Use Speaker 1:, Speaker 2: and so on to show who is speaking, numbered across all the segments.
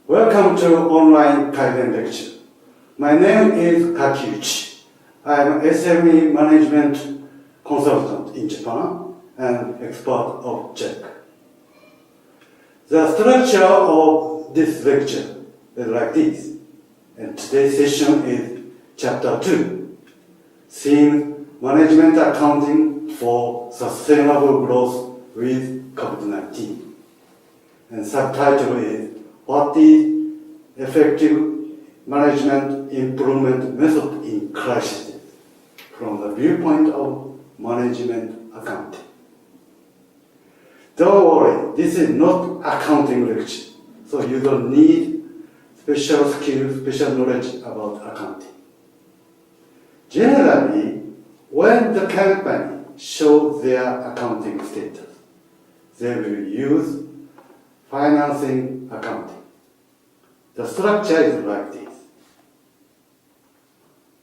Speaker 1: Welcome to online Kaizen lecture. My name is Kakiuchi. I am SME management consultant in Japan and expert of JICA. The structure of this lecture is like this. And today's session is Chapter 2, Theme Management Accounting for Sustainable Growth with COVID-19. And subtitle is What is Effective Management Improvement Method in Crisis from the viewpoint of management accounting. Don't worry, this is not accounting lecture, so you don't need special skills, special knowledge about accounting. Generally, when the company shows their accounting status, they will use financing accounting. The structure is like this.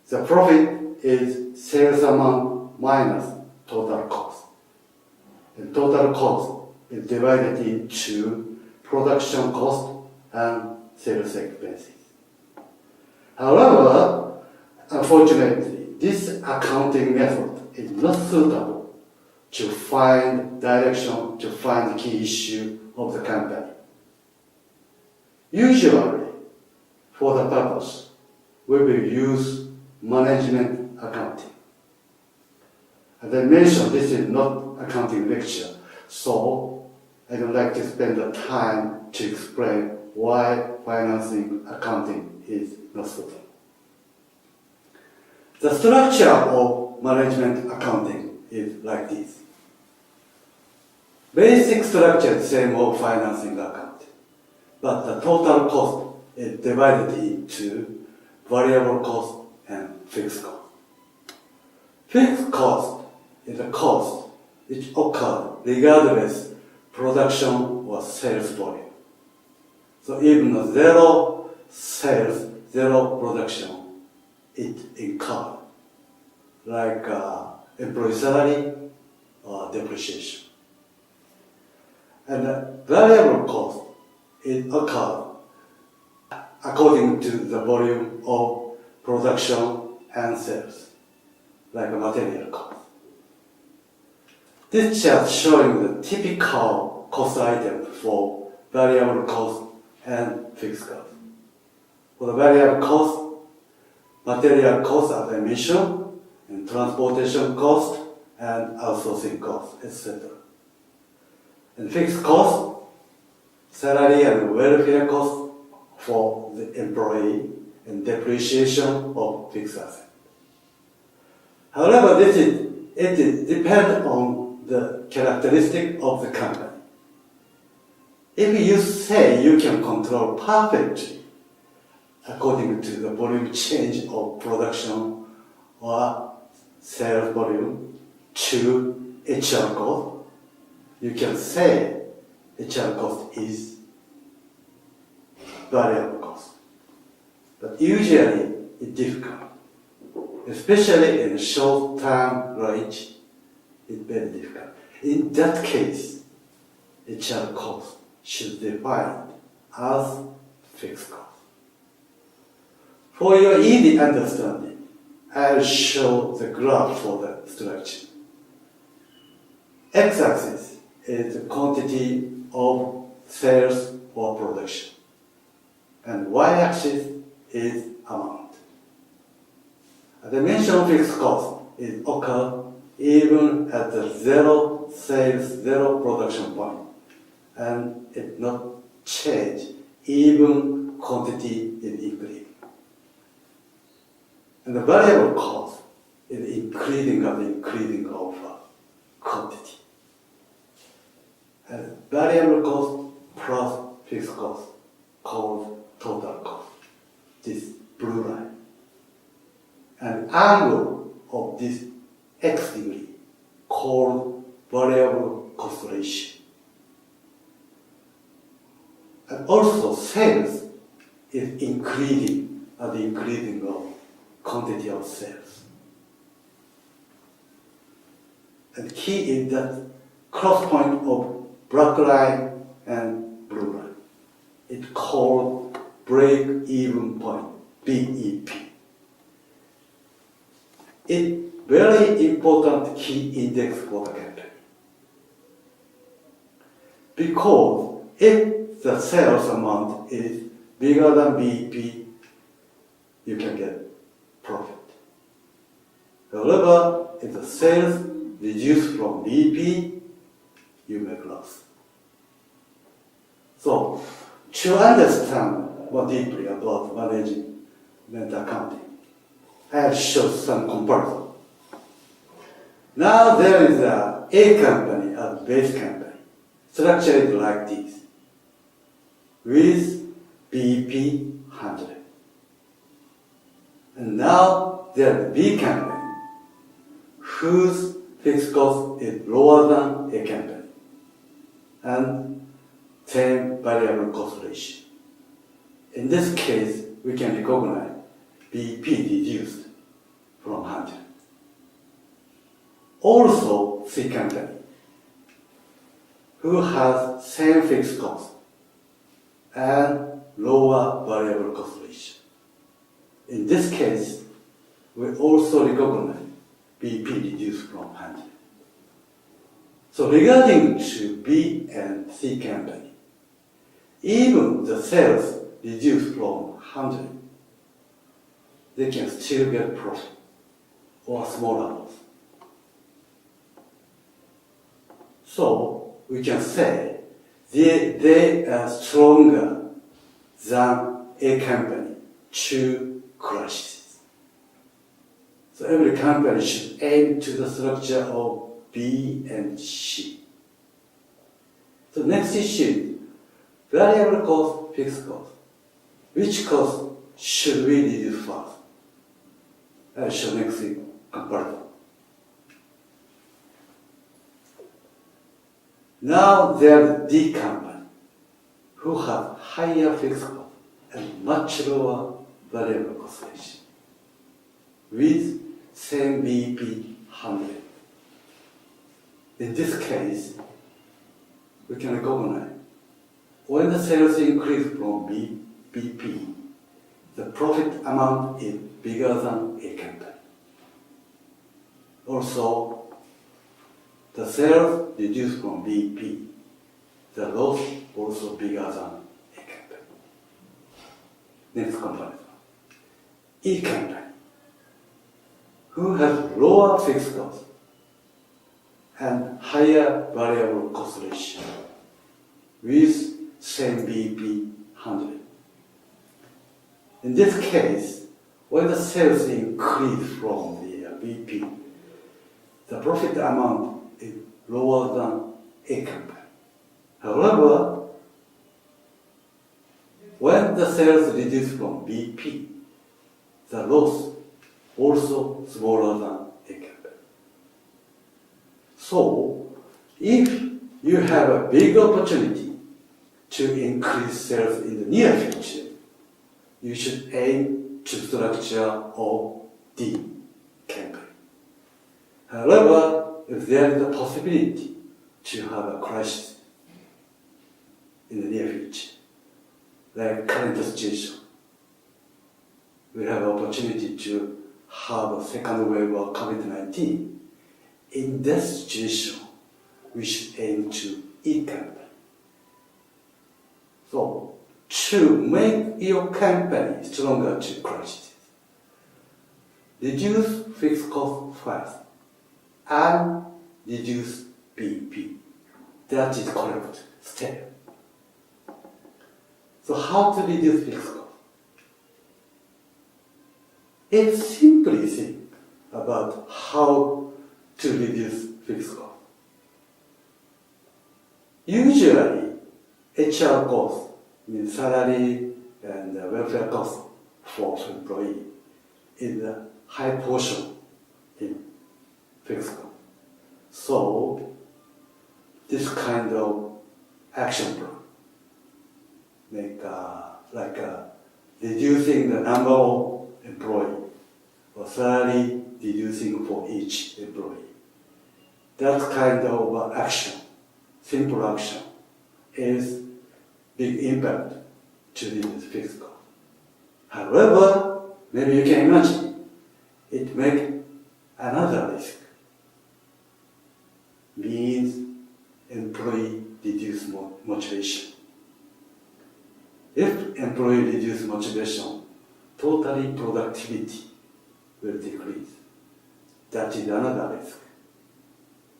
Speaker 1: The profit is sales amount minus total cost. The total cost is divided into production cost and sales expenses. However, unfortunately, this accounting method is not suitable to find direction, to find the key issue of the company. Usually, for the purpose, we will use management accounting. As I mentioned, this is not accounting lecture, so I don't like to spend the time to explain why financing accounting is not suitable. The structure of management accounting is like this. Basic structure is the same of financing accounting, but the total cost is divided into variable cost and fixed cost. Fixed cost is a cost which occurs regardless production or sales volume. So even zero sales, zero production, it incurs, like employee salary or depreciation. And the variable cost is occurs according to the volume of production and sales, like a material cost. This chart showing the typical cost items for variable cost and fixed cost. For the variable cost, material cost as I mentioned, and transportation cost and outsourcing cost, etc. And fixed cost, salary and welfare cost for the employee and depreciation of fixed assets. However, it depends on the characteristic of the company. If you say you can control perfectly according to the volume change of production or sales volume to HR cost, you can say HR cost is variable cost. But usually it's difficult, especially in short-term range, it's very difficult. In that case, HR cost should be defined as fixed cost. For your easy understanding, I'll show the graph for the structure. X-axis is the quantity of sales or production, and y-axis is amount. The mentioned fixed cost is occur even at the zero sales, zero production point, and it not change even quantity is increasing. And the variable cost is increasing of quantity. And variable cost plus fixed cost called total cost, this blue line. And angle of this x degree called variable cost ratio. And also sales is increasing at the increasing of quantity of sales. And key is that cross point of black line and blue line. It's called break-even point, BEP. It's very important key index for the company. Because if the sales amount is bigger than BEP, you can get profit. However, if the sales reduce from BEP, you make loss. So, to understand more deeply about management accounting, I have shown some comparison. Now there is a company, a base company, structured like this, with BEP 100. And now there is a B company, whose fixed cost is lower than A company, and same variable cost ratio. In this case, we can recognize BEP reduced from 100. Also, C company, who has same fixed cost and lower variable cost ratio. In this case, we also recognize BEP reduced from 100. So regarding to B and C company, even the sales reduced from 100, they can still get profit or smaller loss. So we can say they are stronger than A company to crisis. So every company should aim to the structure of B and C. So next issue, variable cost, fixed cost. Which cost should we reduce first? I'll show next comparison. Now there's D company, who have higher fixed cost and much lower variable cost ratio, with same BEP 100. In this case, we can recognize when the sales increase from BEP, the profit amount is bigger than A company. Also, the sales reduced from BEP, the loss also bigger than A company. Next comparison. E company, who has lower fixed cost and higher variable cost ratio, with same BEP 100. In this case, when the sales increase from the BEP, the profit amount is lower than A company. However, when the sales reduce from BEP, the loss also smaller than A company. So, if you have a big opportunity to increase sales in the near future, you should aim to structure of D company. However, if there is a possibility to have a crisis in the near future, like current situation, we have opportunity to have a second wave of COVID-19. In this situation, we should aim to E company. So, to make your company stronger to crisis, reduce fixed cost first and reduce BEP. That is correct step. So how to reduce fixed cost? It's simply think about how to reduce fixed cost. Usually, HR cost means salary and welfare cost for employee is a high portion in fixed cost. So, this kind of action plan reducing the number of employees or salary reducing for each employee. That kind of action, simple action, is big impact to reduce fixed cost. However, maybe you can imagine it makes another risk. Means employee reduce motivation. If employee reduce motivation, totally productivity will decrease. That is another risk.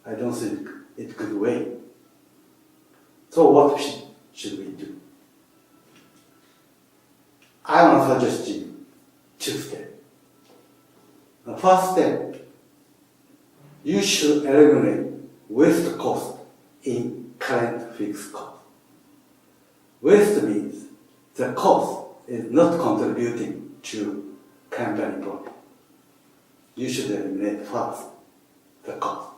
Speaker 1: I don't think it could wait. So what should we do? I want to suggest you 2 steps. The first step, you should eliminate waste cost in current fixed cost. Waste means the cost is not contributing to company profit. You should eliminate first the cost.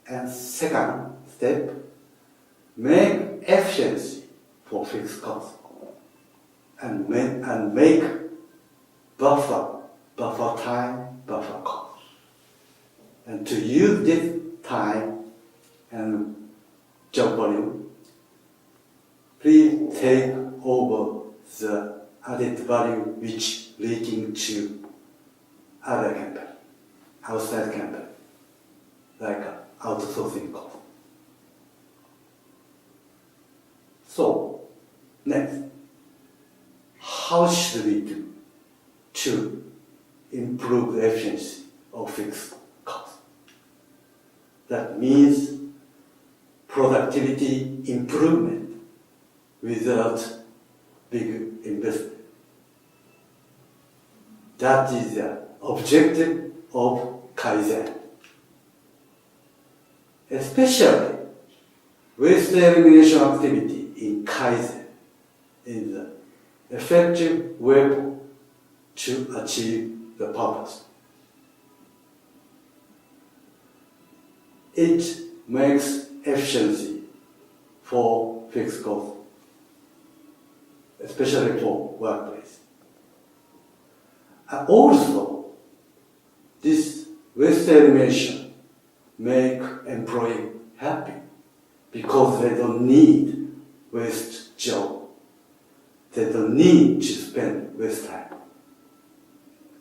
Speaker 1: And second step, make efficiency for fixed cost and make buffer time, buffer cost. And to use this time and job volume, please take over the added value which leaking to other company, outside company, like outsourcing cost. So, next, how should we do to improve the efficiency of fixed cost? That means productivity improvement without big investment. That is the objective of Kaizen. Especially, waste elimination activity in Kaizen is an effective way to achieve the purpose. It makes efficiency for fixed cost, especially for workplace. And also, this waste elimination make employee happy because they don't need waste job. They don't need to spend waste time.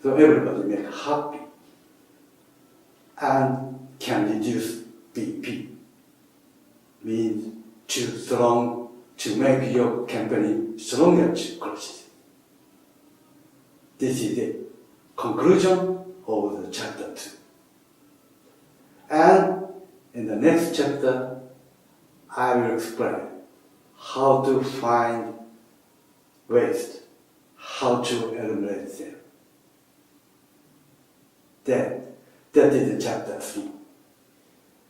Speaker 1: So everybody make happy and can reduce BP. Means to make your company stronger to crisis. This is the conclusion of the chapter 2. And in the next chapter, I will explain how to find waste, how to eliminate them. Then, that is the chapter 3.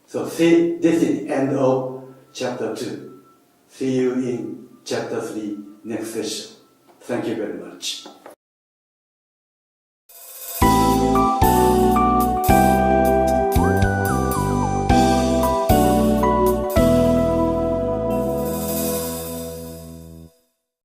Speaker 1: So see, this is the end of chapter 2. See you in chapter 3 next session. Thank you very much.